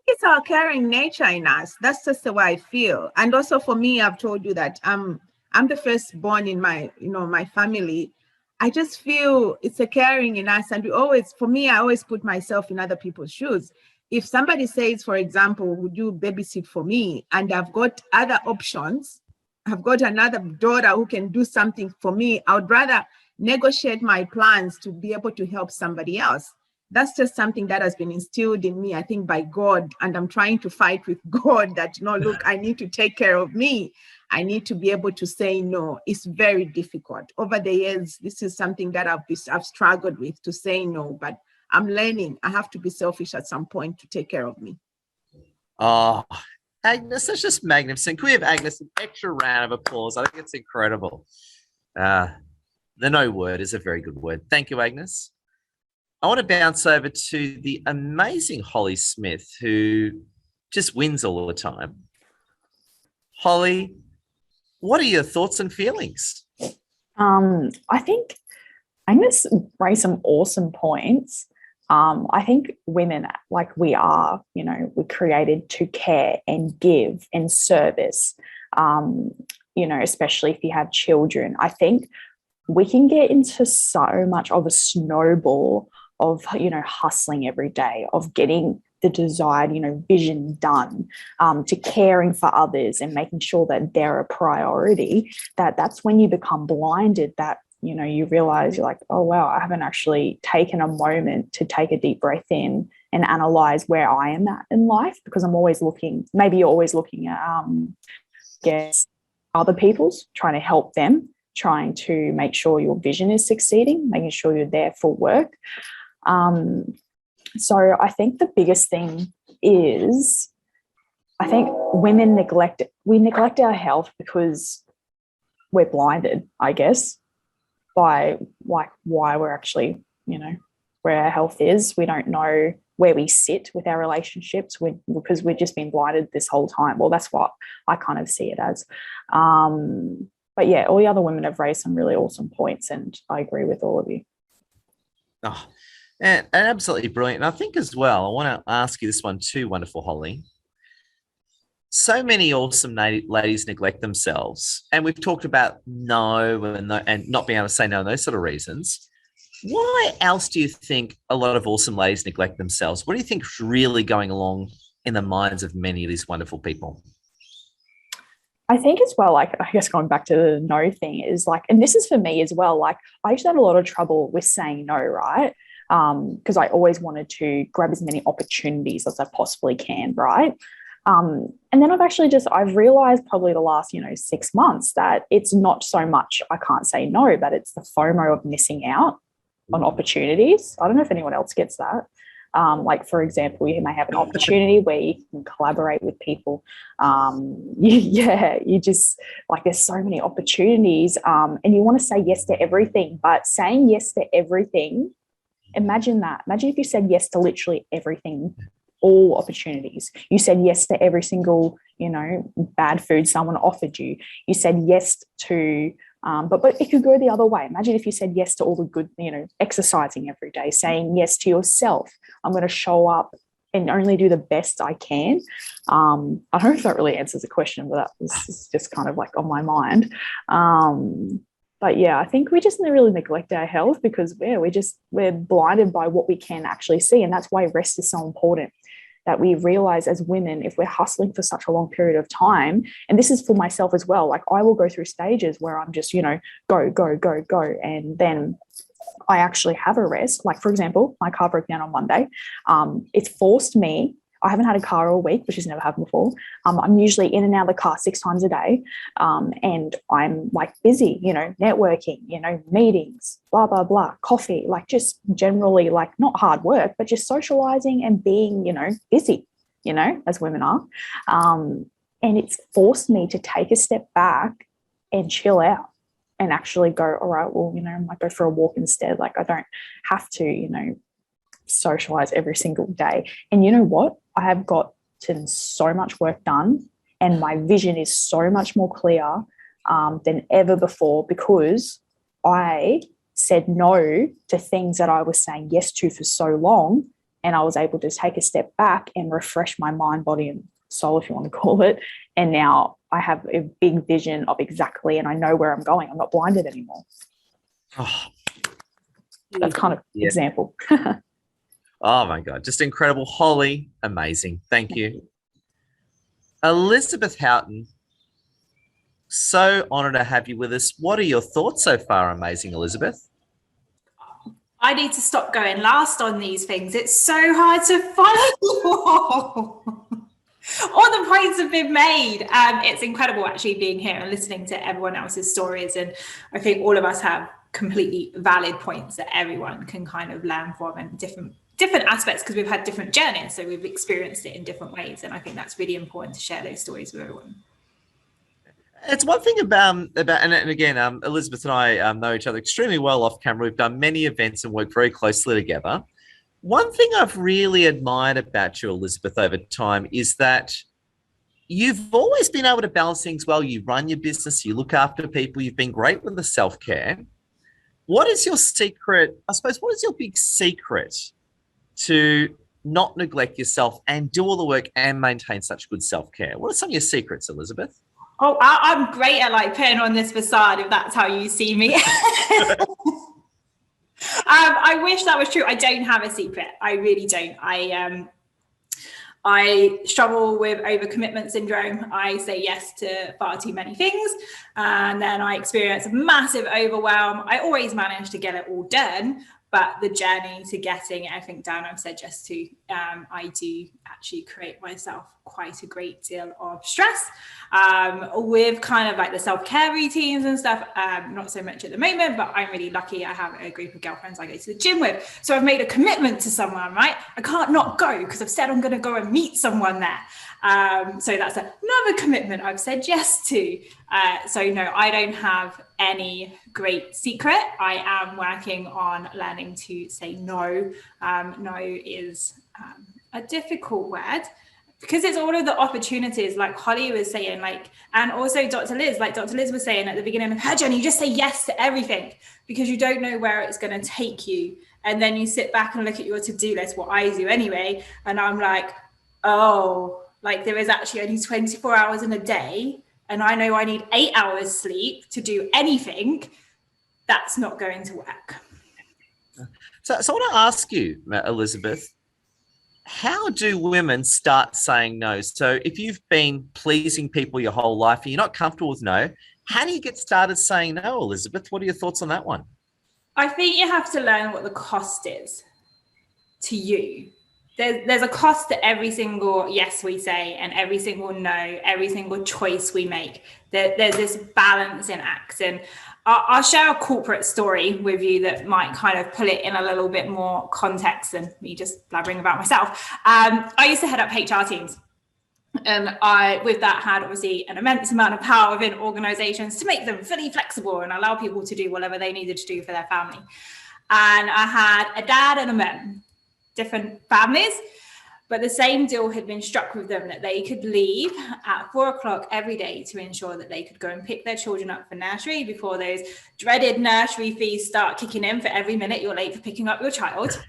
It's our caring nature in us. That's just the way I feel. And also for me, I've told you that I'm the firstborn in my family. I just feel it's a caring in us. And I always put myself in other people's shoes. If somebody says, for example, would you babysit for me? And I've got other options, I've got another daughter who can do something for me, I would rather negotiate my plans to be able to help somebody else. that's just something that has been instilled in me, I think, by God. And I'm trying to fight with God that, look, I need to take care of me. I need to be able to say no. It's very difficult. Over the years, this is something that I've struggled with, to say no, but I'm learning. I have to be selfish at some point to take care of me. Oh, Agnes, that's just magnificent. Can we have Agnes an extra round of applause? I think it's incredible. The no word is a very good word. Thank you, Agnes. I want to bounce over to the amazing Holly Smith, who just wins all the time. Holly, what are your thoughts and feelings? I think Agnes raised some awesome points. I think women, like we are, we're created to care and give and service, especially if you have children. I think we can get into so much of a snowball of, hustling every day, of getting the desired, vision done, to caring for others and making sure that they're a priority, that's when you become blinded, that, you realize you're like, oh, wow, I haven't actually taken a moment to take a deep breath in and analyze where I am at in life, because I'm always looking, maybe you're always looking at, other people's, trying to help them, trying to make sure your vision is succeeding, making sure you're there for work. So I think the biggest thing is, I think women neglect our health because we're blinded, I guess, by like why we're actually, where our health is. We don't know where we sit with our relationships because we've just been blinded this whole time. Well, that's what I kind of see it as. But yeah, all the other women have raised some really awesome points, and I agree with all of you. Oh, and absolutely brilliant. And I think as well, I want to ask you this one too, wonderful Holly. So many awesome ladies neglect themselves. And we've talked about no and not being able to say no and those sort of reasons. Why else do you think a lot of awesome ladies neglect themselves? What do you think is really going along in the minds of many of these wonderful people? I think as well, like, I guess going back to the no thing is like, and this is for me as well, like I used to have a lot of trouble with saying no, right? Because I always wanted to grab as many opportunities as I possibly can, right? And then I've realized probably the last, 6 months that it's not so much I can't say no, but it's the FOMO of missing out on opportunities. I don't know if anyone else gets that. Like, for example, you may have an opportunity where you can collaborate with people. You just like, there's so many opportunities, and you want to say yes to everything, but saying yes to everything, imagine that. Imagine if you said yes to literally everything, all opportunities. You said yes to every single, bad food someone offered you. You said yes to, but if you go the other way, imagine if you said yes to all the good, exercising every day, saying yes to yourself. I'm going to show up and only do the best I can. I don't know if that really answers the question, but that was just kind of like on my mind. But yeah, I think we just really neglect our health because we're blinded by what we can actually see. And that's why rest is so important, that we realize as women, if we're hustling for such a long period of time, and this is for myself as well, like I will go through stages where I'm just, go, go, go, go. And then I actually have a rest. Like, for example, my car broke down on Monday. It's forced me. I haven't had a car all week, which has never happened before. I'm usually in and out of the car 6 times a day. And I'm like busy, networking, meetings, blah, blah, blah, coffee, like just generally like not hard work, but just socializing and being, busy, as women are. And it's forced me to take a step back and chill out and actually go, all right, well, I might go for a walk instead. Like I don't have to, socialize every single day. And you know what? I have gotten so much work done, and my vision is so much more clear than ever before, because I said no to things that I was saying yes to for so long, and I was able to take a step back and refresh my mind, body, and soul, if you want to call it. And now I have a big vision of exactly, and I know where I'm going. I'm not blinded anymore. Oh, that's kind of example. Oh my God, just incredible. Holly, amazing. Thank you. Elizabeth Houghton, so honored to have you with us. What are your thoughts so far? Amazing, Elizabeth. I need to stop going last on these things. It's so hard to follow. All the points have been made. It's incredible actually being here and listening to everyone else's stories. And I think all of us have completely valid points that everyone can kind of learn from, and different aspects, because we've had different journeys. So we've experienced it in different ways. And I think that's really important to share those stories with everyone. It's one thing about and again, Elizabeth and I know each other extremely well off camera. We've done many events and worked very closely together. One thing I've really admired about you, Elizabeth, over time is that you've always been able to balance things well. You run your business, you look after people, you've been great with the self-care. What is your secret? I suppose, what is your big secret to not neglect yourself and do all the work and maintain such good self-care? What are some of your secrets, Elizabeth? Oh, I'm great at like putting on this facade, if that's how you see me. I wish that was true. I don't have a secret. I really don't. I struggle with overcommitment syndrome. I say yes to far too many things, and then I experience massive overwhelm. I always manage to get it all done, but the journey to getting everything done, I've said yes to, I do actually create myself quite a great deal of stress with kind of like the self-care routines and stuff. Not so much at the moment, but I'm really lucky. I have a group of girlfriends I go to the gym with. So I've made a commitment to someone, right? I can't not go because I've said I'm going to go and meet someone there. So that's another commitment I've said yes to. So no, I don't have any great secret. I am working on learning to say no. No is a difficult word because it's all of the opportunities, like Holly was saying, like, and also Dr. Liz, like Dr. Liz was saying at the beginning of her journey, you just say yes to everything because you don't know where it's going to take you. And then you sit back and look at your to-do list, what I do anyway. And I'm like, oh, like there is actually only 24 hours in a day. And I know I need 8 hours sleep to do anything. That's not going to work. So I want to ask you, Elizabeth, how do women start saying no? So if you've been pleasing people your whole life and you're not comfortable with no, how do you get started saying no, Elizabeth? What are your thoughts on that one? I think you have to learn what the cost is to you. There's a cost to every single yes we say and every single no, every single choice we make. There's this balancing act. And I'll share a corporate story with you that might kind of pull it in a little bit more context than me just blabbering about myself. I used to head up HR teams. And I, with that, had obviously an immense amount of power within organizations to make them fully flexible and allow people to do whatever they needed to do for their family. And I had a dad and a mum, different families, but the same deal had been struck with them that they could leave at 4 o'clock every day to ensure that they could go and pick their children up for nursery before those dreaded nursery fees start kicking in for every minute you're late for picking up your child.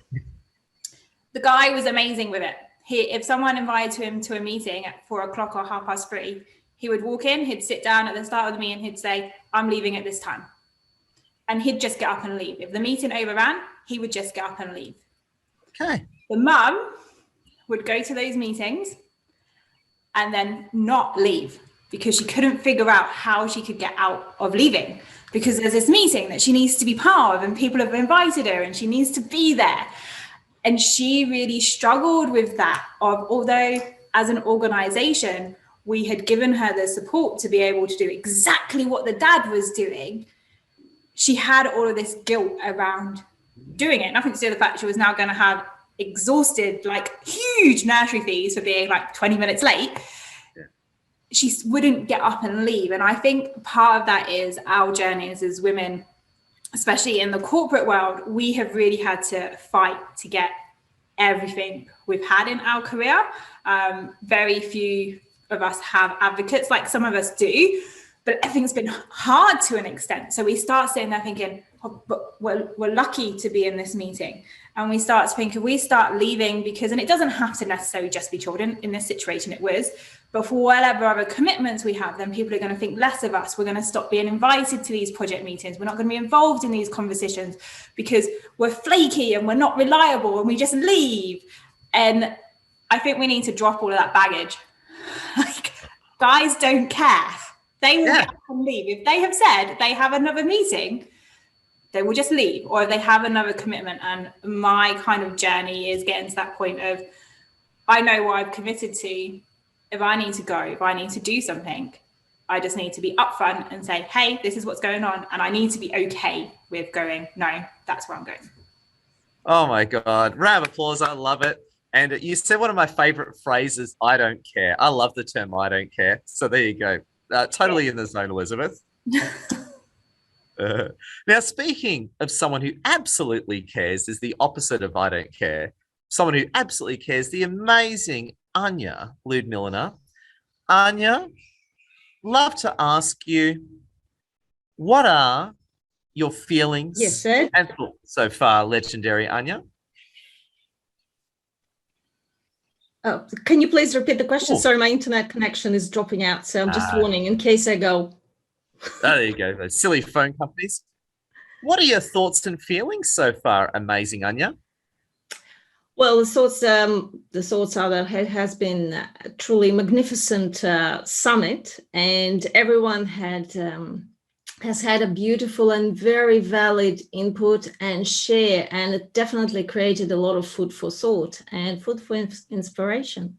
The guy was amazing with it. If someone invited him to a meeting at 4 o'clock or 3:30, he would walk in, he'd sit down at the start of the meeting, he'd say, I'm leaving at this time. And he'd just get up and leave. If the meeting overran, he would just get up and leave. Okay. The mum would go to those meetings and then not leave because she couldn't figure out how she could get out of leaving because there's this meeting that she needs to be part of and people have invited her and she needs to be there. And she really struggled with that, although as an organization, we had given her the support to be able to do exactly what the dad was doing. She had all of this guilt around doing it. Nothing to do with the fact she was now going to have exhausted, like huge nursery fees for being like 20 minutes late. Yeah. She wouldn't get up and leave. And I think part of that is our journeys as women, especially in the corporate world, we have really had to fight to get everything we've had in our career. Very few of us have advocates, like some of us do, but everything's been hard to an extent. So we start sitting there thinking, oh, but we're lucky to be in this meeting. And we start to think, if we start leaving because, and it doesn't have to necessarily just be children, in this situation it was, but for whatever other commitments we have, then people are going to think less of us. We're going to stop being invited to these project meetings. We're not going to be involved in these conversations because we're flaky and we're not reliable and we just leave. And I think we need to drop all of that baggage. Like, guys don't care. They will get up and leave. If they have said they have another meeting, they will just leave, or they have another commitment. And my kind of journey is getting to that point of, I know what I've committed to. If I need to go, if I need to do something, I just need to be upfront and say, hey, this is what's going on. And I need to be okay with going, no, that's where I'm going. Oh my God. Round of applause. I love it. And you said one of my favorite phrases, I don't care. I love the term I don't care. So there you go. Totally in the zone, Elizabeth. Now, speaking of someone who absolutely cares, is the opposite of I don't care. Someone who absolutely cares, the amazing Anya Ludmilina. Anya, love to ask you, what are your feelings Yes, sir. and thoughts so far, legendary Anya? Oh, can you please repeat the question? Oh. Sorry, my internet connection is dropping out. So I'm just warning in case I go. Oh, there you go. Those silly phone companies. What are your thoughts and feelings so far, amazing Anya? Well, the thoughts are that it has been a truly magnificent summit, and everyone has had a beautiful and very valid input and share, and it definitely created a lot of food for thought and food for inspiration.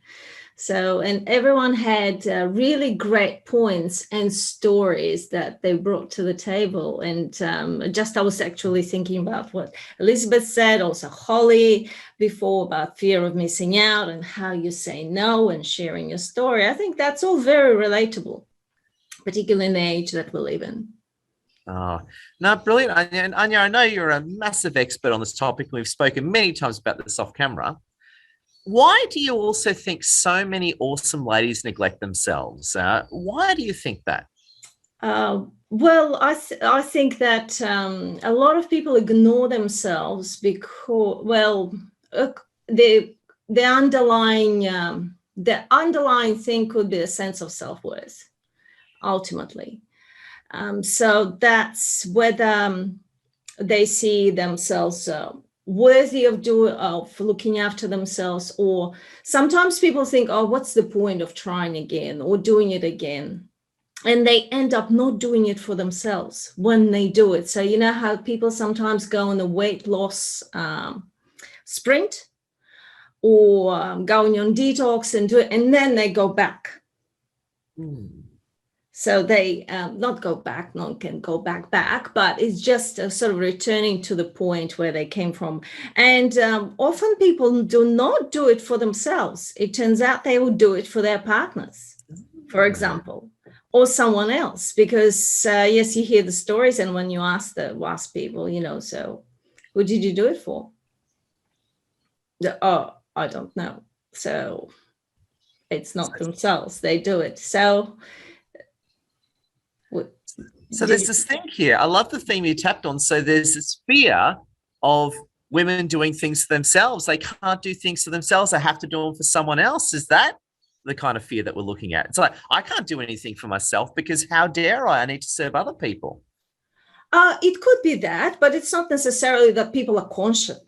So, and everyone had really great points and stories that they brought to the table. And I was actually thinking about what Elizabeth said, also Holly before, about fear of missing out and how you say no and sharing your story. I think that's all very relatable, particularly in the age that we live in. Oh, no, brilliant, Anya. And Anya, I know you're a massive expert on this topic. We've spoken many times about this off camera. Why do you also think so many awesome ladies neglect themselves? Why do you think that? Well, I think that a lot of people ignore themselves because, well, the underlying thing could be a sense of self-worth, ultimately. So that's whether they see themselves worthy of looking after themselves, or sometimes people think, oh, what's the point of trying again or doing it again? And they end up not doing it for themselves when they do it. So you know how people sometimes go on a weight loss sprint or going on detox and do it, and then they go back. So they not go back, no one can go back, but it's just sort of returning to the point where they came from. And often people do not do it for themselves. It turns out they will do it for their partners, for example, or someone else, because yes, you hear the stories, and when you ask people, you know, so who did you do it for? I don't know. So it's not themselves, they do it. So there's this thing here. I love the theme you tapped on. So there's this fear of women doing things for themselves. They can't do things for themselves. They have to do them for someone else. Is that the kind of fear that we're looking at? It's like, I can't do anything for myself because how dare I? I need to serve other people. It could be that, but it's not necessarily that people are conscious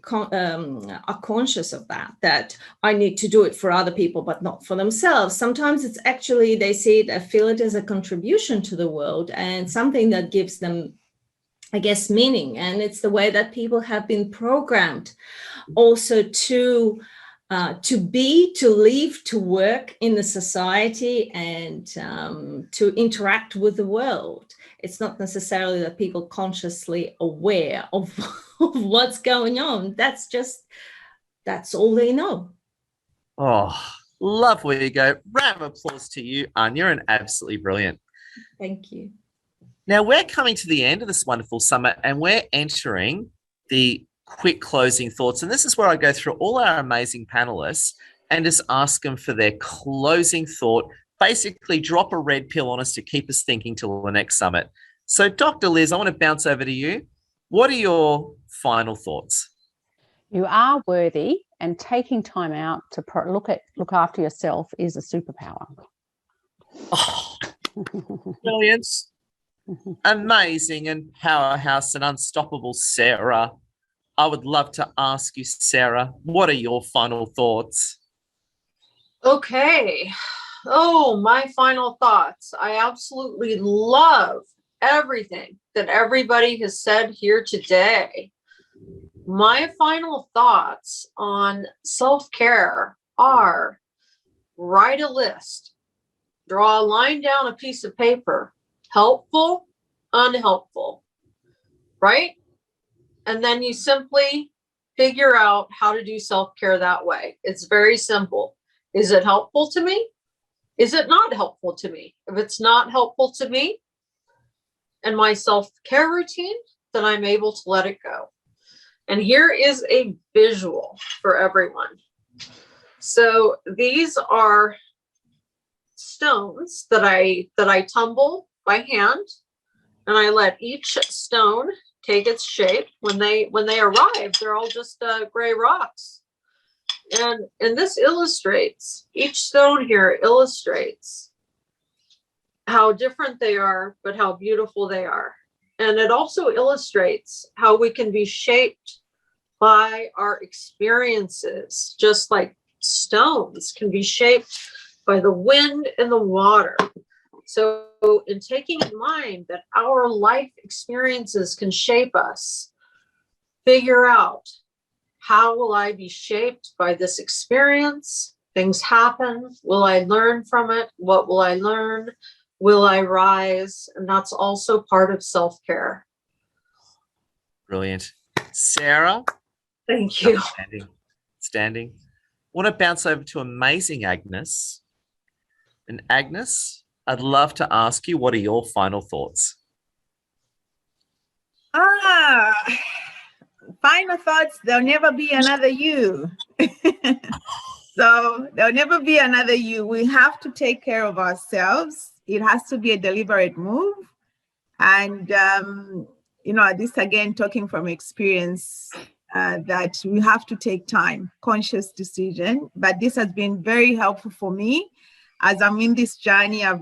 of that I need to do it for other people, but not for themselves. Sometimes it's actually, they see it, feel it as a contribution to the world and something that gives them, I guess, meaning. And it's the way that people have been programmed also to live, to work in the society, and to interact with the world. It's not necessarily that people consciously aware of what's going on. That's all they know. Oh, love where you go. Round of applause to you, Anya, and absolutely brilliant. Thank you. Now we're coming to the end of this wonderful summit, and we're entering the quick closing thoughts. And this is where I go through all our amazing panelists and just ask them for their closing thought. Basically, drop a red pill on us to keep us thinking till the next summit. So, Dr. Liz, I want to bounce over to you. What are your final thoughts? You are worthy, and taking time out to look after yourself is a superpower. Oh, brilliance. Amazing and powerhouse and unstoppable Sarah. I would love to ask you, Sarah, what are your final thoughts? Okay. Oh, my final thoughts. I absolutely love everything that everybody has said here today, my final thoughts on self-care are: write a list, draw a line down a piece of paper, helpful, unhelpful, right? And then you simply figure out how to do self-care that way. It's very simple. Is it helpful to me? Is it not helpful to me? If it's not helpful to me and my self-care routine, then I'm able to let it go. And here is a visual for everyone. So these are stones that I tumble by hand, and I let each stone take its shape. When they arrive, they're all just gray rocks. And this illustrates, each stone here illustrates how different they are, but how beautiful they are. And it also illustrates how we can be shaped by our experiences, just like stones can be shaped by the wind and the water. So in taking in mind that our life experiences can shape us, figure out, how will I be shaped by this experience? Things happen. Will I learn from it? What will I learn? Will I rise? And that's also part of self-care. Brilliant. Sarah? Thank you. Standing. Want to bounce over to amazing Agnes. And Agnes, I'd love to ask you, what are your final thoughts? Final thoughts, there'll never be another you. So there'll never be another you. We have to take care of ourselves. It has to be a deliberate move. And, this again, talking from experience, that we have to take time, conscious decision. But this has been very helpful for me. As I'm in this journey, I've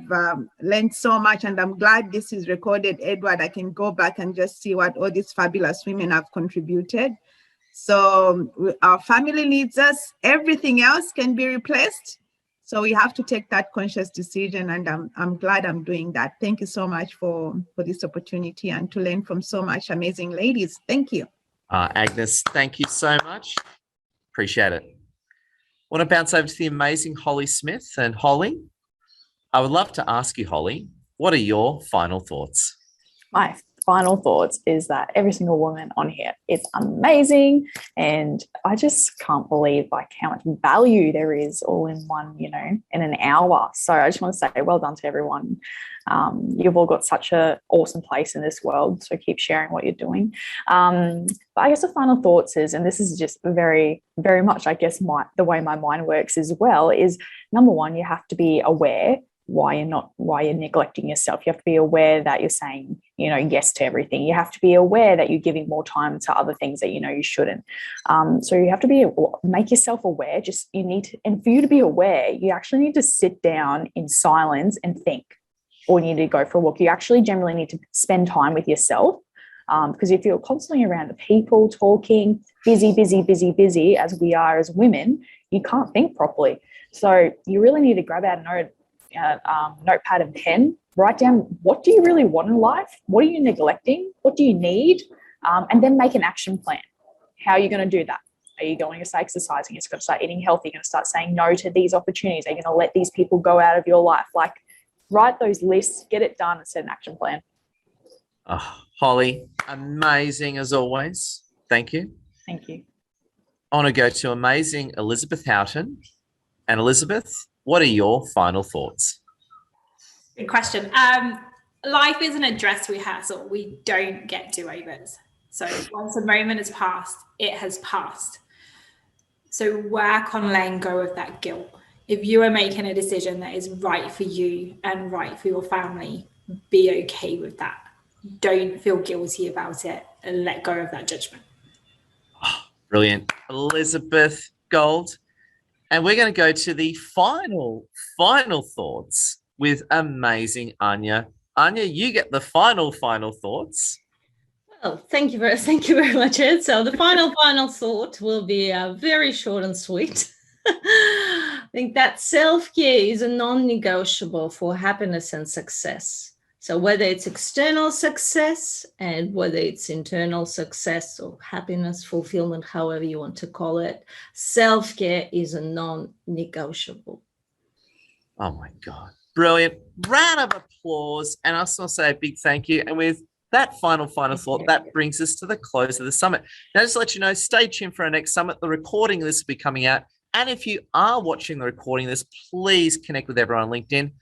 learned so much, and I'm glad this is recorded, Edward. I can go back and just see what all these fabulous women have contributed. So our family needs us. Everything else can be replaced. So we have to take that conscious decision, and I'm glad I'm doing that. Thank you so much for this opportunity and to learn from so much amazing ladies. Thank you. Agnes, thank you so much. Appreciate it. Want to bounce over to the amazing Holly Smith. And Holly, I would love to ask you, Holly, what are your final thoughts? My final thoughts is that every single woman on here is amazing, and I just can't believe how much value there is all in one, in an hour. So I just want to say well done to everyone. You've all got such an awesome place in this world, so keep sharing what you're doing. But I guess the final thoughts is, and this is just very, very much, I guess, the way my mind works as well, is number one, you have to be aware why you're neglecting yourself. You have to be aware that you're saying, yes to everything. You have to be aware that you're giving more time to other things that you shouldn't. So you have to make yourself aware. And for you to be aware, you actually need to sit down in silence and think, or you need to go for a walk. You actually generally need to spend time with yourself. Because if you're constantly around the people talking, busy, as we are as women, you can't think properly. So you really need to grab out a notepad and pen, write down, what do you really want in life? What are you neglecting? What do you need? And then make an action plan. How are you going to do that? Are you going to start exercising? You're going to start eating healthy. You're going to start saying no to these opportunities. Are you going to let these people go out of your life? Write those lists, get it done, and set an action plan. Oh, Holly, amazing as always. Thank you. Thank you. I want to go to amazing Elizabeth Houghton. And Elizabeth, what are your final thoughts? Good question. Life isn't a dress rehearsal. We don't get do-overs. So once a moment has passed, it has passed. So work on letting go of that guilt. If you are making a decision that is right for you and right for your family, be okay with that. Don't feel guilty about it and let go of that judgment. Oh, brilliant. Elizabeth Gold. And we're going to go to the final thoughts with amazing Anya. Anya, you get the final thoughts. Well, thank you very much, Ed. So the final thought will be very short and sweet. I think that self-care is a non-negotiable for happiness and success. So whether it's external success and whether it's internal success or happiness, fulfillment, however you want to call it, self-care is a non-negotiable. Oh my God. Brilliant. Round of applause. And I just want to say a big thank you. And with that final thought, that brings us to the close of the summit. Now, just to let you know, stay tuned for our next summit. The recording of this will be coming out. And if you are watching the recording of this, please connect with everyone on LinkedIn.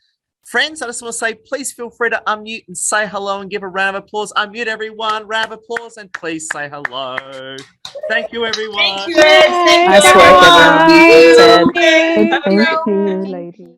Friends, I just want to say, please feel free to unmute and say hello and give a round of applause. Unmute everyone, round of applause, and please say hello. Thank you, everyone. Thank you. Thank Nice you. work, everyone. Thank you, ladies.